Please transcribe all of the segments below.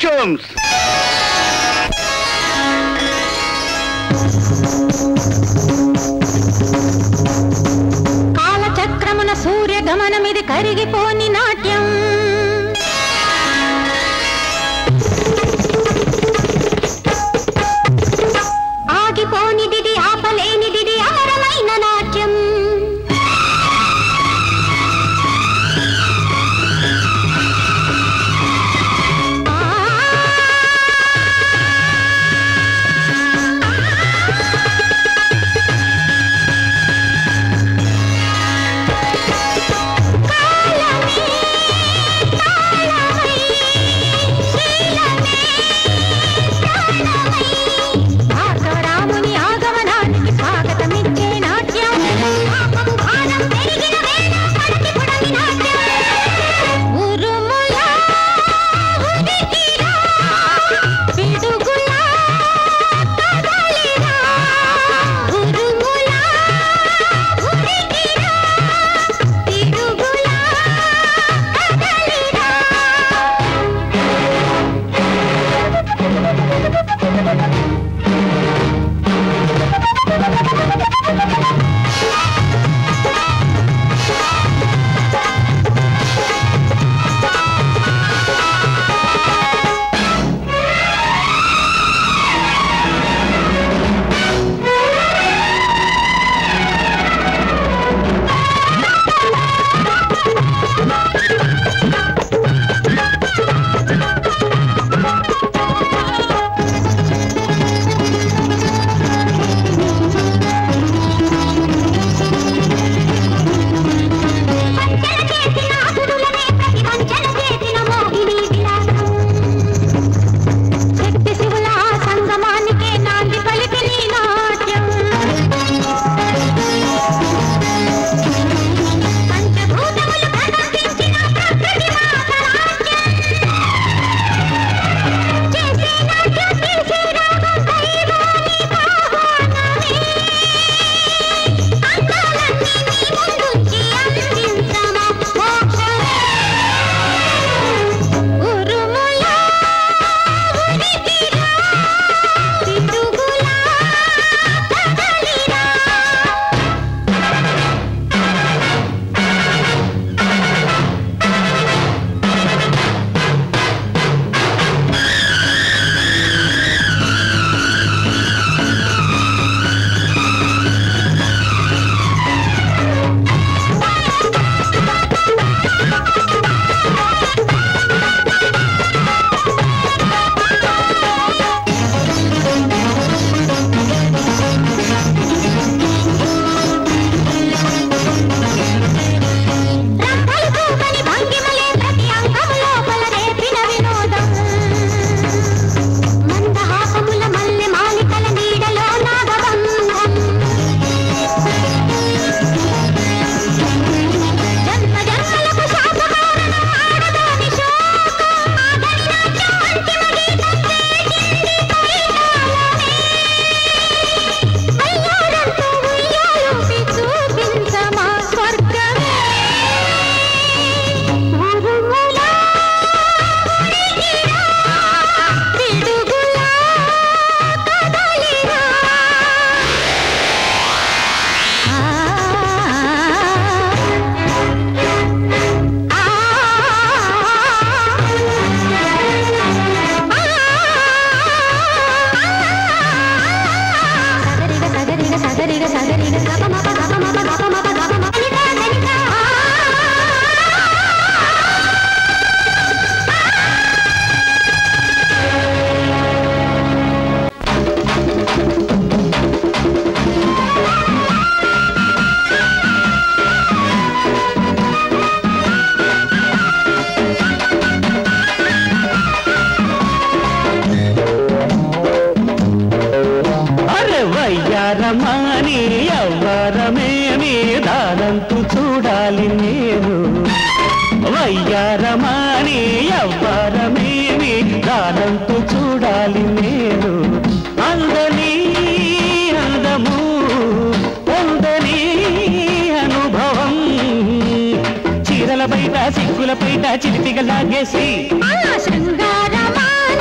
Costumes. కాలచక్రమున సూర్య గమనమిది కరిగిపోని నాట్యం. ఆగిపోనిది ఆపలేనిది అమరమైన నాట్యం. వయ్యారమాని ఎవ్వరమేమి దానంతు చూడాలి నేను. వయ్యారమాని ఎవ్వరమేమి దానంతు చూడాలి నేను. అందని అందము పొందని అనుభవం చీరల బయట సిగ్గుల బయట చిలిపిగా లాగేసి శృంగారమాని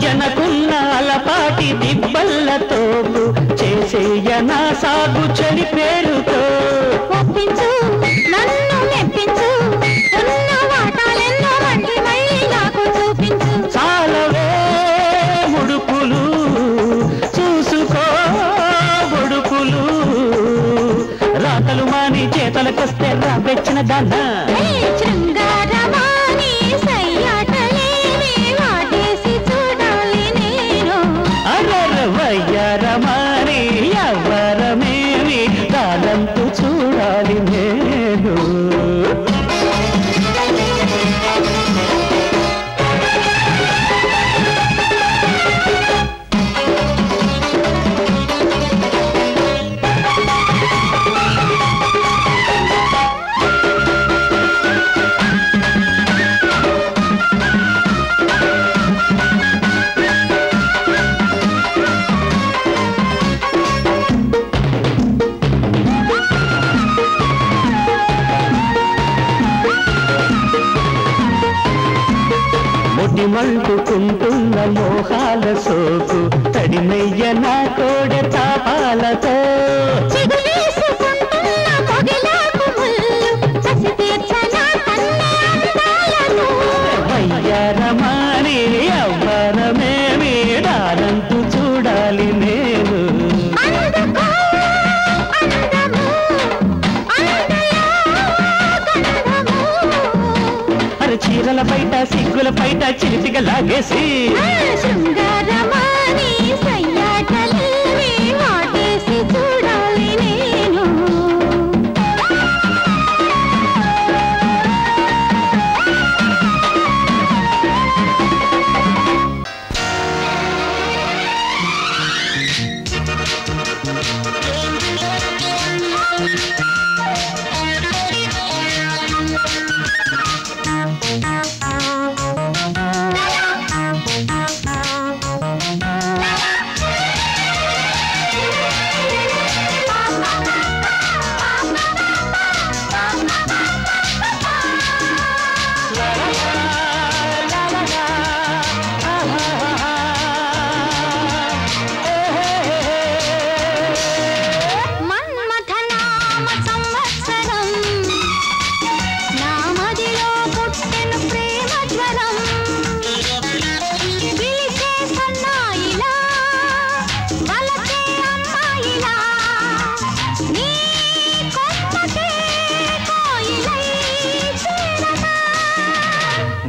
భజనకున్న అలపాటి దిబ్బల్లతో చేసేయనా సాగు చెడి పేరుతో ఒప్పించు నన్ను మెప్పించు ఉన్న వాటాలెన్నో మంచి మళ్ళీ నాకు చూపించు చాలవే ముడుపులు చూసుకో బొడుపులు రాతలు మాని చేతలకొస్తే రాబెచ్చిన దాన్న శృంగారమాని సయ్యాటలేని వాటేసి చూడాలి నేను వయ్యారమాని ఎవ్వరమేమి దానంతు చూడాలి నేను మంటుకుంటున్న మోహాల సోకు తడినయ్య నా కోడె తాపాలతో వయ్యారమాని ఎవ్వరమేమి దానంతు చూడాలి నేను చీరల బయట సిగ్గుల బయట చిలిపిగా లాగేసి శృంగారమాని సయ్యాటలేని వాటేసి చూడాలి నేను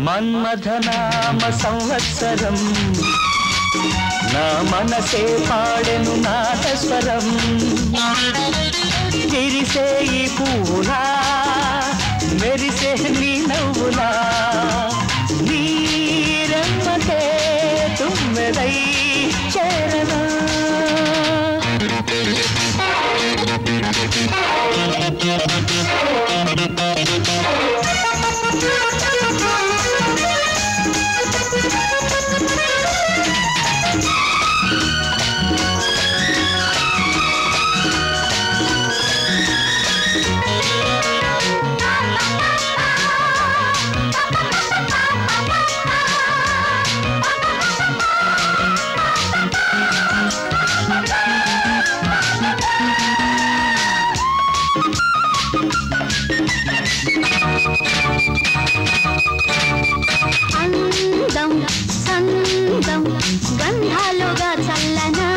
మన్మథనామ సంవత్సరం నా మనసే పాడెను నాదస్వరం విరిసే ఈ పూలా మెరిసే నీ నవ్వులా నీరెమ్మటే తుమ్మెదై చేరనా అందం సందం గంధాలుగా చల్లనా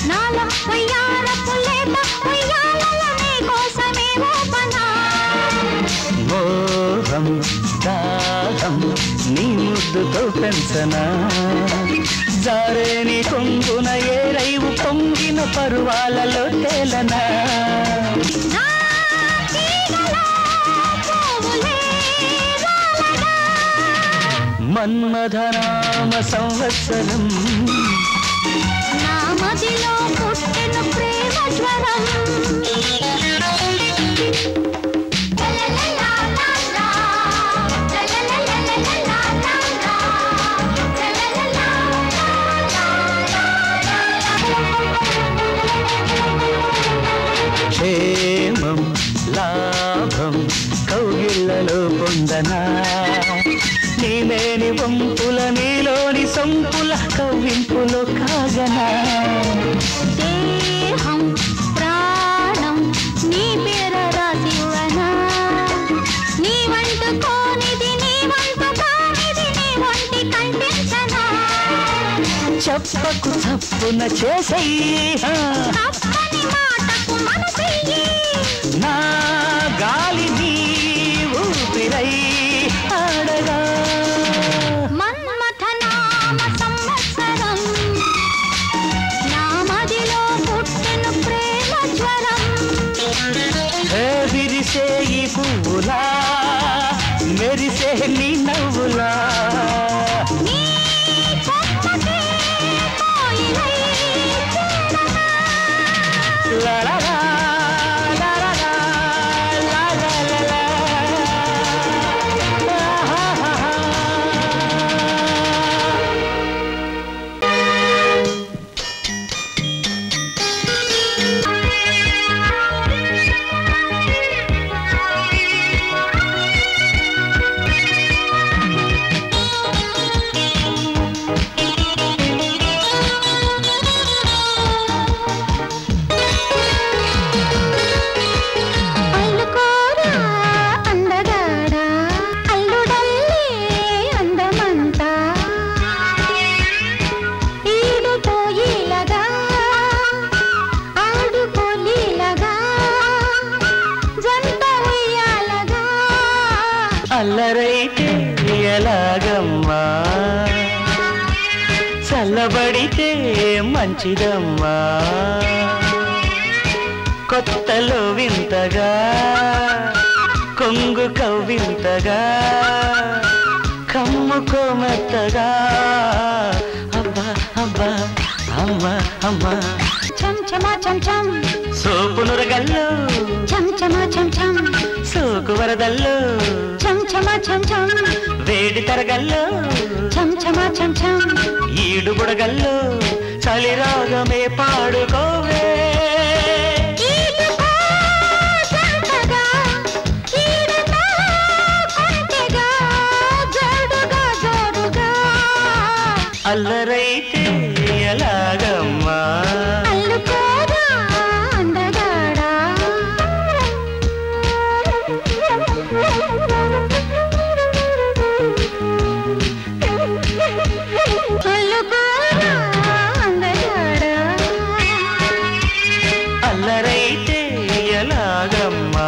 నాలో పొయ్యారపు లేత పొయ్యాలనే కోసమే ఓపనా మోహం దాహం నీ ముద్దుతో పెంచనా జారేని కొంగున ఏ రైవు పొంగిన పరువాలలో తేలనా మన్మథనామ సంవత్సరం నా మదిలో పుట్టిన ప్రేమ జ్వరం క్షేమం లాభం కౌగిళ్ళలో పొందనా నీలేని వంపుల నీలోని సొంపుల కవ్వింపులో కాగనా దేహం ప్రాణం నీ పేర రాసివనా నీ వంట కోనిది నీ వంట కానిది నీ వంటి కల్పించనా చెప్పకు తప్పున చేసేయి తప్పని మాటకు మనసెయ్యి నా గాలి నీ ఊపిరై ఆడగా మన్మథ నామ సంవత్సరం నా మదిలో పుట్టెను ప్రేమ జ్వరం విరిసే ఈ పువ్వులా మెరిసే నీ నవ్వులా నీ కొమ్మకే కోయిలై చేరనా లా లా లా లా లా లా లా లా లా అల్లుకోరా అందగాడా అల్లుడల్లే అందమంతా ఈడుపోయేలాగా ఆడుకోలేలాగా జంట ఉయ్యాలగా అల్లరైతే ఎలాగమ్మా చల్లబడితే మంచిదమ్మా కొత్తలో వింతగా కొంగు కవ్వింతగా కమ్ముకోమెత్తగా అబ్బా అబ్బా అమ్మ అమ్మ చంచమా చంచం సోపునురగల్లో చంచమా చంచం సోకు వరదల్లో చంచమా చంచం వేడి తరగల్లో చంచమా చంచం ఈడు బుడగల్లో చలిరాగమే పాడుకోవే ఈడుకో జంటగా ఈడుకో కొంటెగా జోడుగా జోడుగా అల్లరైతే ఎలాగమ్మా అల్లుకోరా అందగాడా అల్లుకోరా అందగాడా అల్లరైతే ఎలాగమ్మా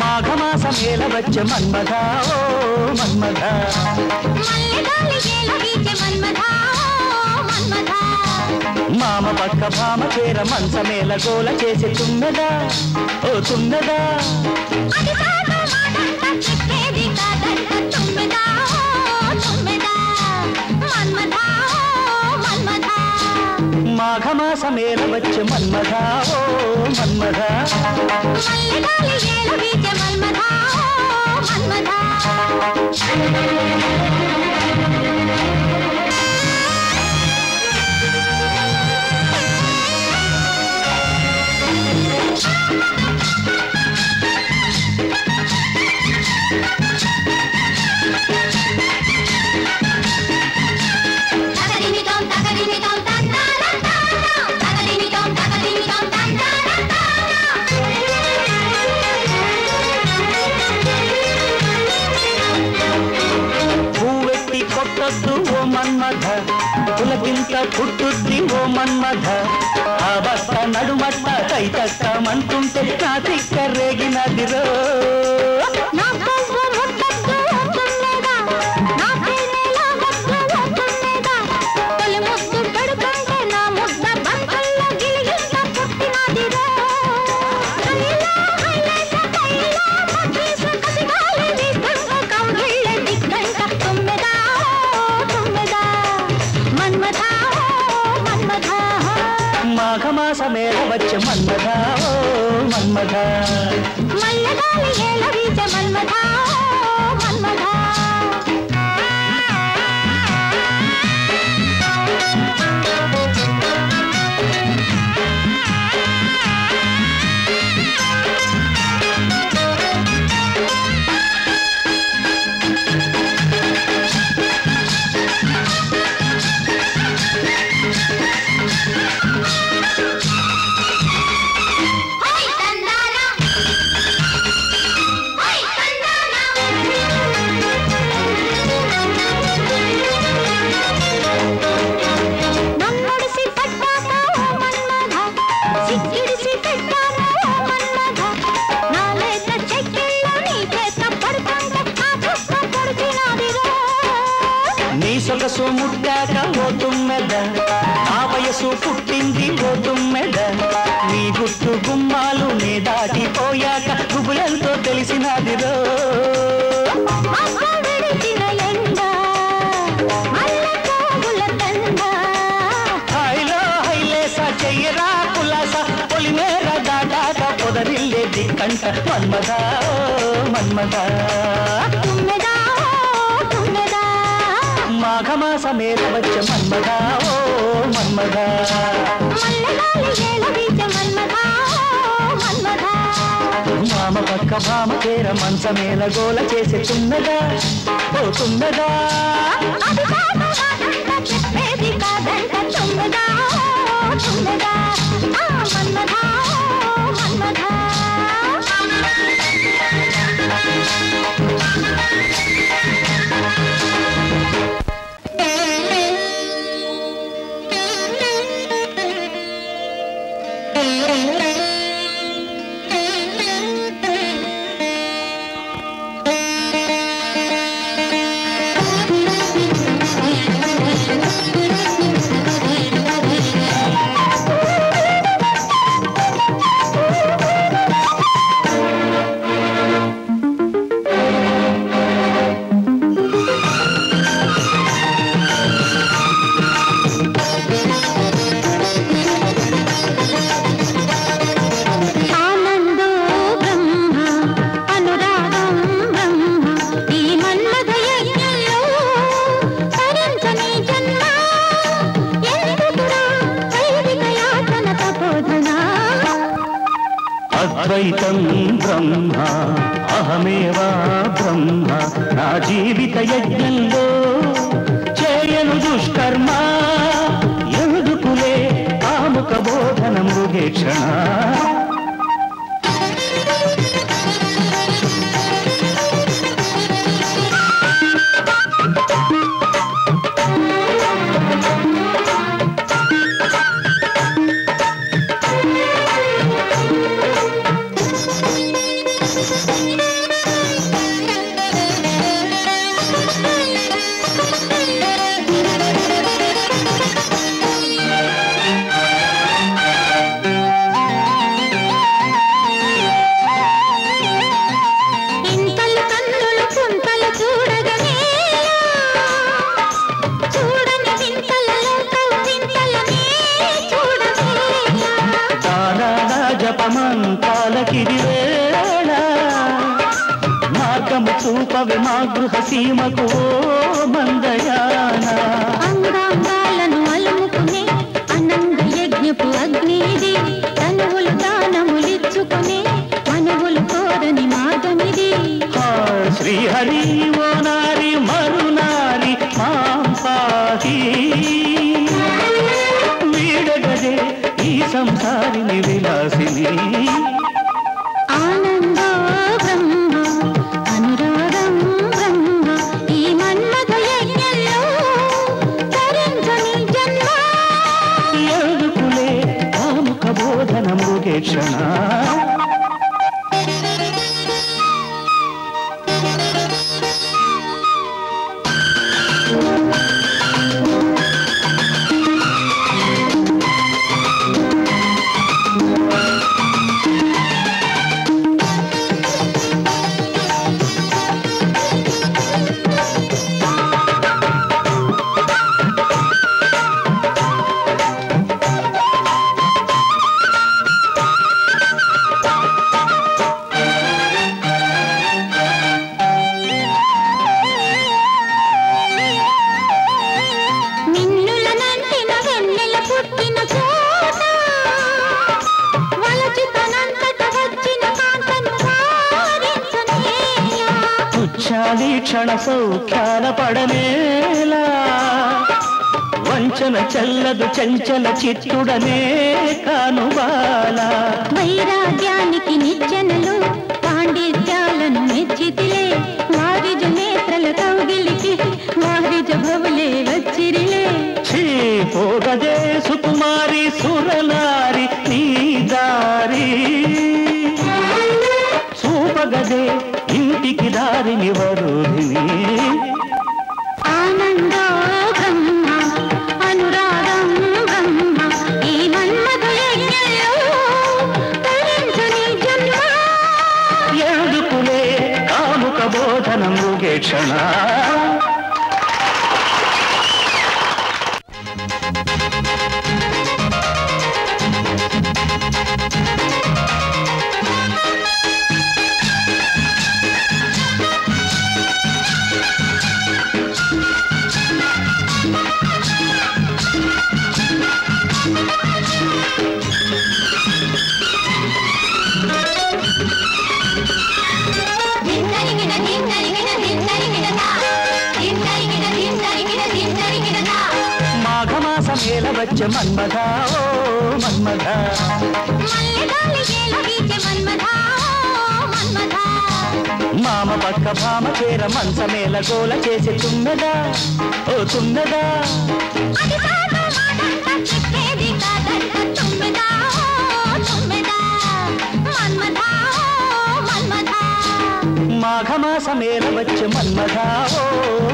మాఘమాసమేల వచ్చే మన్మథ ఓ మన్మథ మామ పక్క భామ చేర మంచమేల గోల చేసి తుమ్మెదా ఓ తుమ్మెదా మాఘమాసమేల వచ్చే మన్మథ ఓ మన్మథ పువ్వెట్టి కొట్టొద్దు ఓ మన్మథ పులకింత పుట్టుద్ది ఓ మన్మథ ఆ బట్ట నడుమట్ట కైతక్కమంటుంటే నా తిక్క రేగినదిరో నా పువ్వు ముద్దద్దు తుమ్మెదా నా పేరేలా వద్దు తుమ్మెదా తొలి ముద్దు పెడుతుంటే నా ముద్ద బంతుల్లో గిలిగిట్ల పుట్టినదిరో హైలా హైలేస కైలా మధ్యస కసిగాలి మాఘమాసమేళ వచ్చే మన్మథ ఓ మన్మథ మల్లగాలి ఏల వీచ మన్మథ మన్మథ సొగసు ముట్టాక ఓ తుమ్మెద నా వయసు పుట్టింది ఓ తుమ్మెద నీ గుట్టు గుమ్మాలు నే దాటిపోయాక గుబులంతో తెలిసినదిరో హైలో హైలేసా చెయ్యరా కులాసా పొలిమేర దాటాక పొదరిల్లేది కంట మన్మథ ఓ మన్మథ మాఘమాసమేళ వచ్చే మన్మథ ఓ మన్మథ మామ పక్క భామ పేర మంచమేల గోల చేసి తున్నదా ఓ తున్నదా అద్వైతం బ్రహ్మ అహమేవా బ్రహ్మ నా జీవిత యజ్ఞంలో చేయను దుష్కర్మ ఎందుకులే కాముక బోధన మృగేక్షణ మార్గము చూపవి మా గృహ సీమకు మందయాన అంగాంగాలను అలుముకునే అనంద యజ్ఞపు అగ్నిది తనువులు దానములిచ్చుకునే మనవులు కోరని మార్గమిది శ్రీహరి ఓ నారి మరునారి మాం పాహి వీడగదే ఈ సంసారిని విలాసిని ఆనందో బ్రహ్మ అనురాగం బ్రహ్మ ఈ మన్మథ యజ్ఞంలో తరించని జన్మ ఎందుకులే కాముక బోధన మృగేక్షణ పుచ్చాలి క్షణ సౌఖ్యాల పడనేలా వంచన చల్లదు చంచల చిత్తుడనే కానుబాల వైరాగ్యానికి నిచ్చెనలు పాండిత్యాలను మెచ్చితిలే వారిజ నేత్రల కౌగిలికి వారిజ భవులే వచ్చిరిలే పోగదే సుకుమారి సురనారి నీ దారి చూపగదే ఇంటికి దారిని వరుధిని ఆనందో బ్రహ్మ అనురాగం బ్రహ్మ ఈ మన్మథ యజ్ఞంలో తరించని జన్మ ఎందుకులే కాముక బోధనం ముగే క్షణ మాఘమాసమేల వచ్చే మన్మథ ఓ మన్మథ మామ పక్క భామ చేర మంచమేల గోల చేసి తుమ్మెదా ఓ తుమ్మెదా మాఘమాసమేల వచ్చే మన్మథ ఓ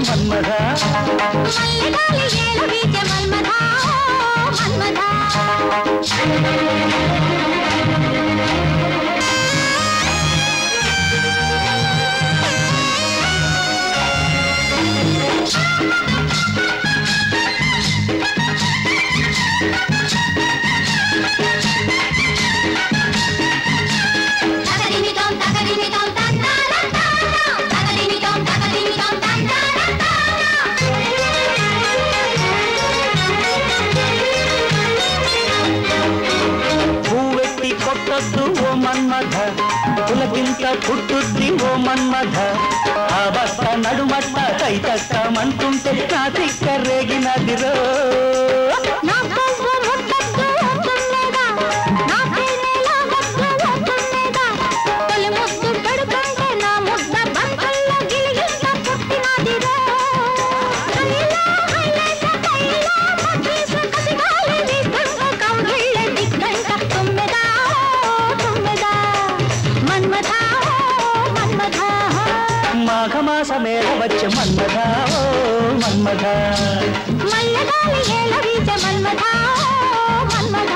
మన్మథ ఓ మన్మథ పులకింత పుట్టుద్ది ఓ మన్మథ ఆ బట్ట నడుమట్ట తైతట్టమంటుంటే నా తిక్క రేగినదిరో మాఘమాసమేల వచ్చే మన్మథ ఓ మన్మథ మల్లగాలి ఏల వీచే మన్మథ మన్మథ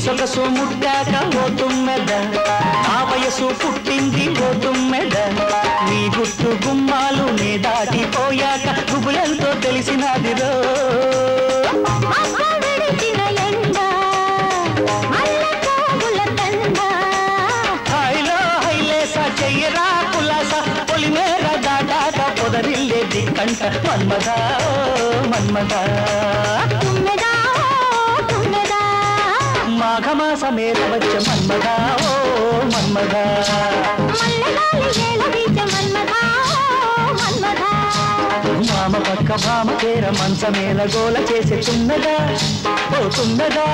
సొగసు ముట్టాక ఓ తుమ్మెద ఆ వయసు పుట్టింది ఓ తుమ్మెద నీ గుట్టు గుమ్మాలు నే దాటిపోయాక గుబులంతో తెలిసినదిరో హైలో హైలేసా చెయ్యరా కులాస పొలిమేర దాటాక పొదరిల్లే దిక్కంట మన్మథ మన్మథ మాఘమాసమేల వచ్చే మన్మథ ఓ మన్మథ మామ పక్క భామ చేర మంచమేల గోల చేసి తుమ్మెదా ఓ తుమ్మెదా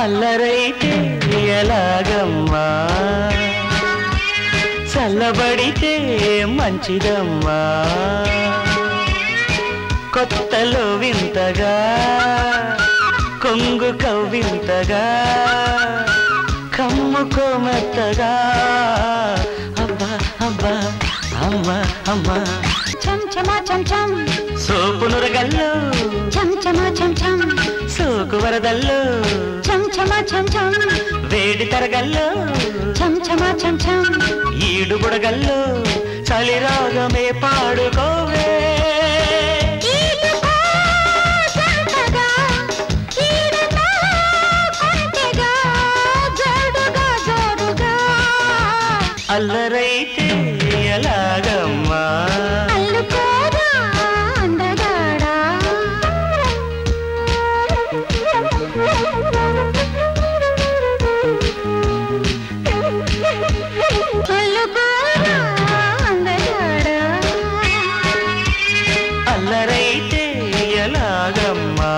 అల్లరైతే ఎలాగమ్మా చల్లబడితే మంచిదమ్మా కొత్తలో వింతగా కొంగు కవ్వింతగా కమ్ముకోమెత్తగా అబ్బా అబ్బా అమ్మా అమ్మా చంచమా చంచం సోపునురగల్లో చంచమా చంచం సోకు వరదల్లో చంచమా చంచం వేడి తరగల్లో చంచమా చంచం ఈడు బుడగల్లో చలిరాగమే పాడుకోవే అల్లరైతే ఎలాగమ్మా అల్లుకోరా అందగాడా అల్లుకోరా అందగాడా అల్లరైతే ఎలాగమ్మా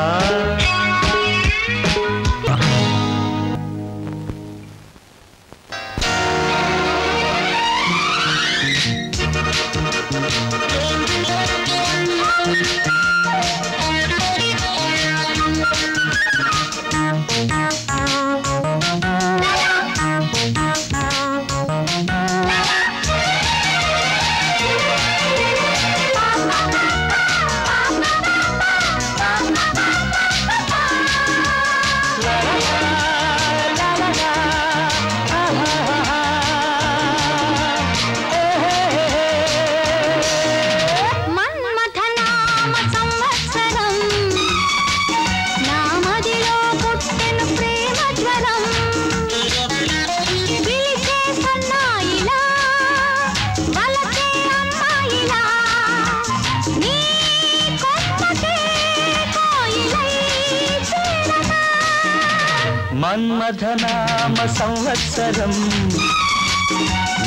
మన్మథనామ సంవత్సరం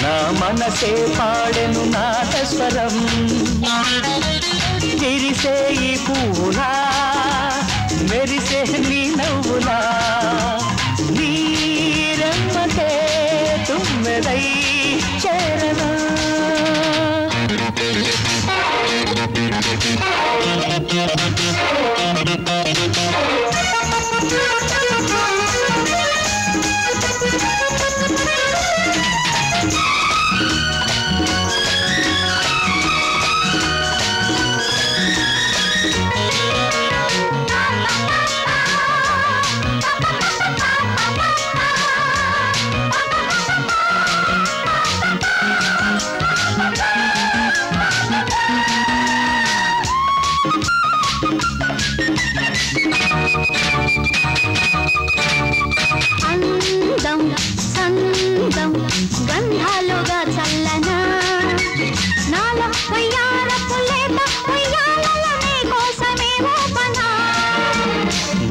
నా మనసే పాడెను నాదస్వరం విరిసే ఈ పూలా మెరిసే నీ నవ్వులా నీ రెమ్మకే తుమ్మెదై చేరనా అందం సందం గంధాలుగా చల్లనా నాలో ఉయ్యాలపు లేత ఉయ్యాలనే కోసమే ఓపనా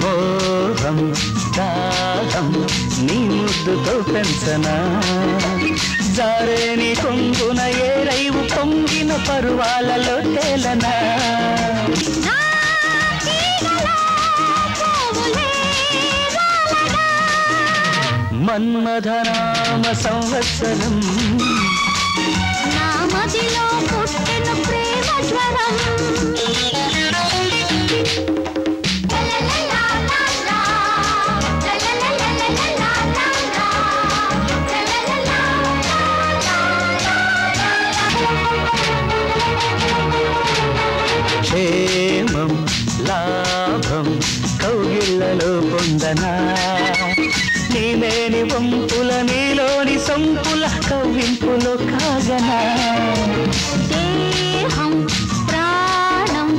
మోహం దాహం నీ ముద్దుతో పెంచనా జారేని కొంగున ఏ రైవు పొంగిన పరువాలలో తేలనా మన్మథనామ సంవత్సరం నా మదిలో పుట్టిన ప్రేమ జ్వరం క్షేమం లాభం కౌగిళ్లలో పొందనా నీలేని వంపుల నీలోని సంపుల కవ్వింపులో కాగనా దేహం ప్రాణం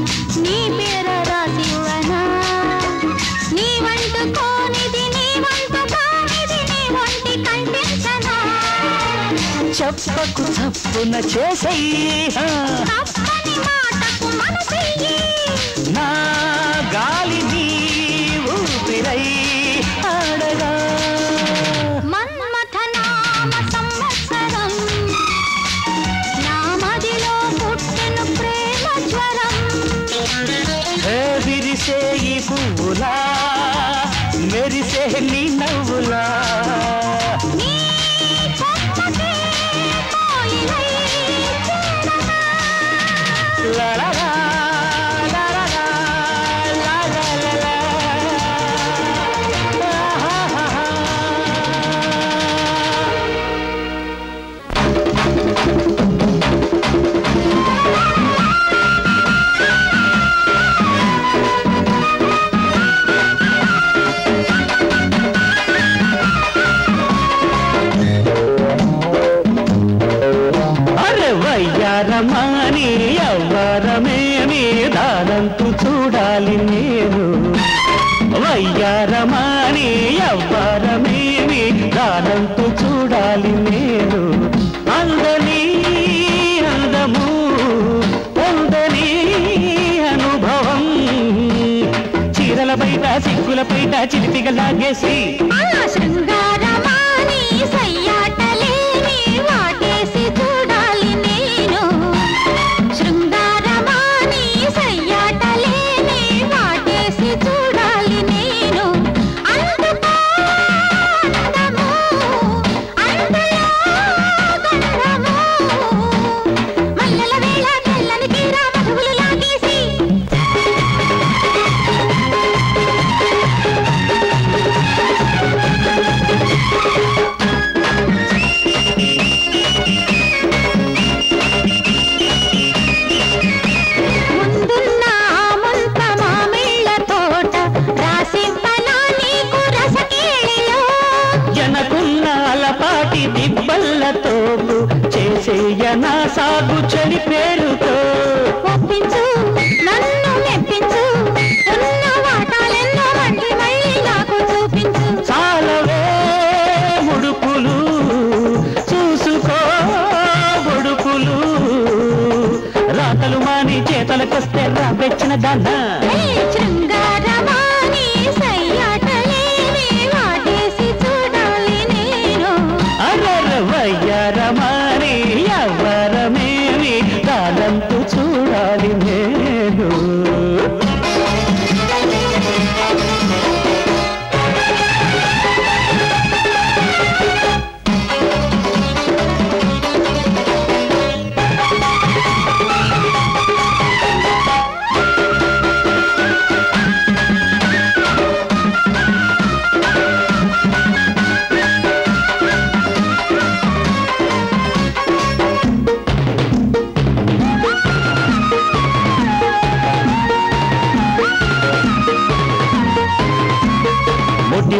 నీ పేర రాసివనా నీ వంట కోనిది నీ వంట కానిది నీ వంటి కంటించనా చెప్పకు తప్పున చేసెయ్యి తప్పని మాటకు మనసెయ్యి నా గాలి నీ ఊపిరై ఆడగా మన్మథనామ సంవత్సరం నా మదిలో పుట్టిన ప్రేమ జ్వరం విరిసే ఈ పువ్వులా మెరిసే నీ నవ్వులా నీ చెమ్మకే కోయిలై చేరనా లా లా లా లా లా లా లా లా లా వయ్యారమాని ఎవ్వరమేమి దానంతు చూడాలి నేను వయ్యారమాని ఎవ్వరమేమి దానంతు చూడాలి నేను అందని అందము పొందని అనుభవం చీరల బయట సిగ్గుల బయట చిలిపిగా లాగేసి శృంగారమాని సయ్యాటలేని వాటేసి చూడాలి నేను శృంగారమాని సయ్యాటలేని వాటేసి చూడాలి నేను అందుకో అందము అందులో గంధము మల్లెల వేళ తెల్లని తీర మధువులు లాగేసి ముందున్న ముంత మామిళ్ళ తోట రాసివ్వనా నీకు రసకేళిలో జనకున్న అలపాటి దిబ్బల్లతో చేసేయనా సాగు చెడి పేరుతో ఒప్పించు నన్ను మెప్పించు ఉన్న వాటాలెన్నో మంటి మళ్ళీ నాకు చూపించు చాలవే ముడుపులు చూసుకో బొడుపులు రాతలు మాని చేతలకొస్తే రాబెచ్చిన దాన్న శృంగారమాని సయ్యాటలేని వాటేసి చూడాలి నేను వయ్యారమాని ఎవ్వరమేమి దానంతు చూడాలి నేను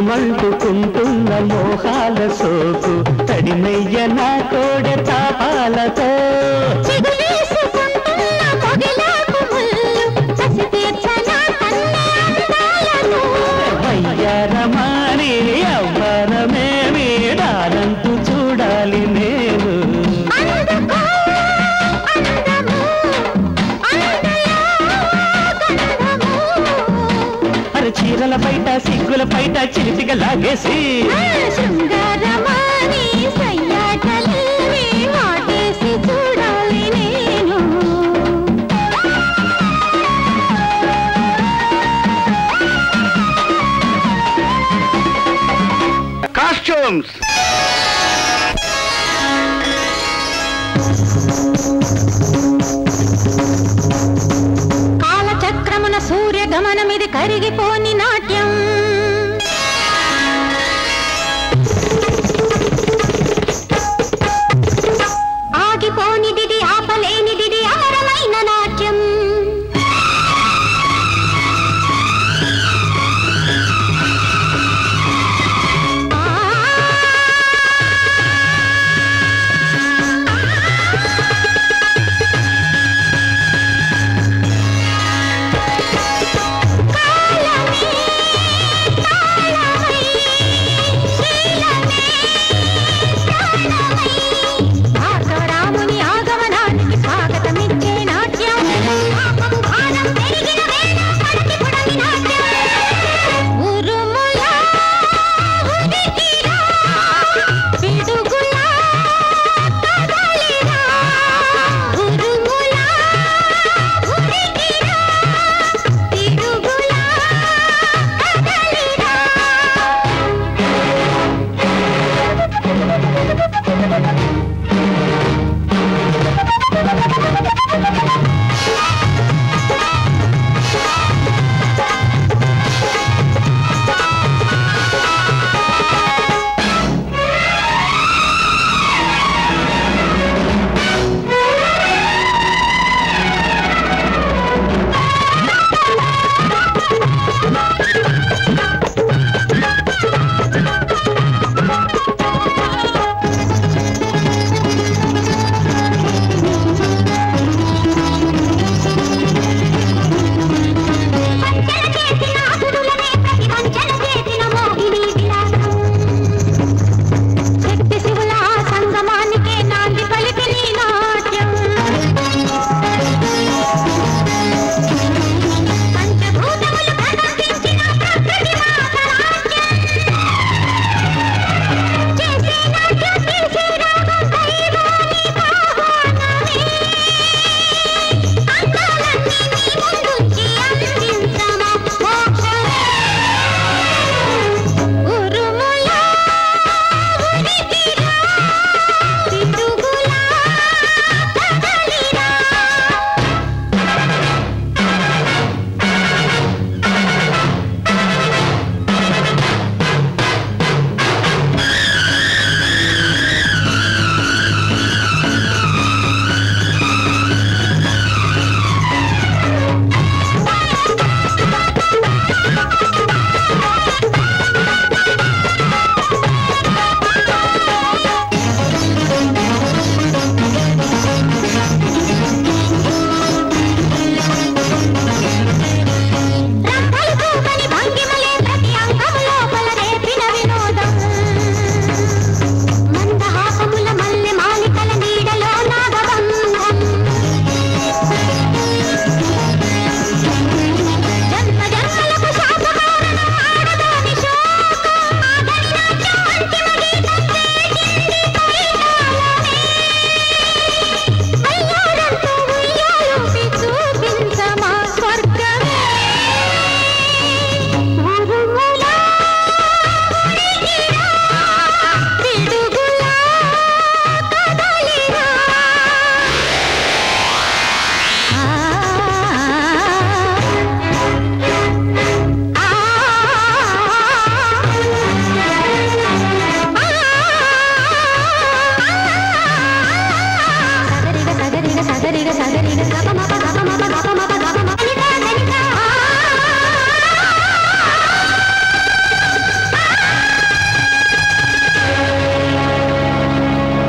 మంటుకుంటున్న మోహాల సోకు తడినయ్య నా కోడె తాపాలతో చిగులేసుకుంటున్న పొగిలాకు ముళ్ళు కసి తీర్చనా కన్నె అందాలను వయ్యారమాని ఎవ్వరమేమి దానంతు చూడాలి నేను అందుకో అందము అందులో గంధము అరే చీరల బయట సిగ్గుల బయట చిలిపిగా లాగేసి శృంగారమాని సయ్యాటలేని వాటేసి చూడాలి నేను కాస్ట్యూమ్స్ కాలచక్రమున సూర్యగమనమిది కరిగిపోని నాట్యం